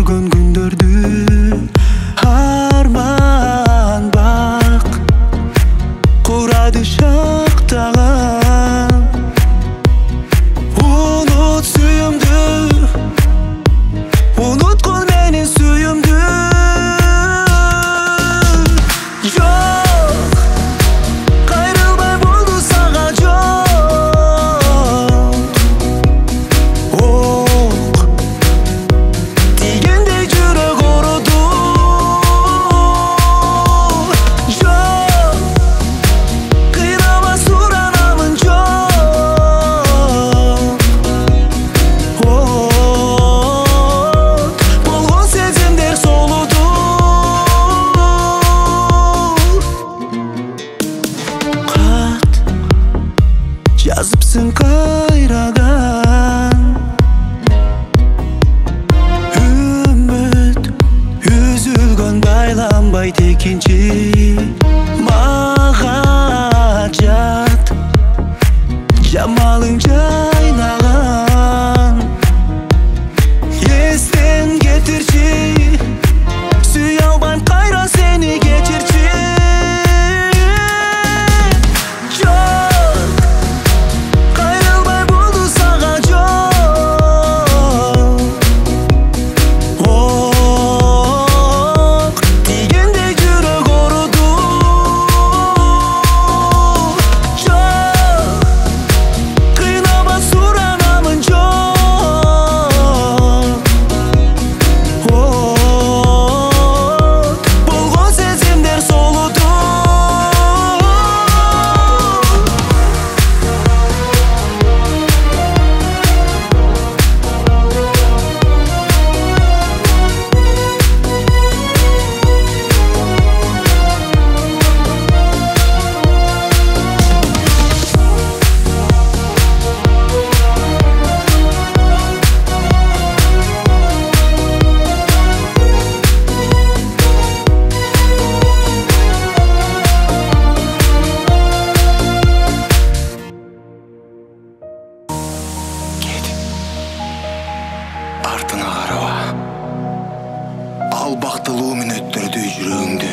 жүргөн күндөрдү арман бак курады шактаган. Унут сүйүмдү, уnutkun meni сүйүмдү. Жок, кайрылбай болду сага жок. Ок тийгендей жүрөк ороду. Жок, кыйнама суранамын жок. От болгон сезимдер солуду. Кат жазыпсың кайраган. Үмүт үзүлгөн байланбайт экинчи. Мага жат жамалың жайнаган. Эстен кетирчи, сүйө албайм кайра сени кечирчи. Жок, кайрылбай болду сага жок. Ок тийгендей жүрөк ороду. Жок, кыйнама суранамын жок. От болгон сезимдер солуду. Артыңа караба. Ал бактылуу мүнөттөрдү жүрөгүңдө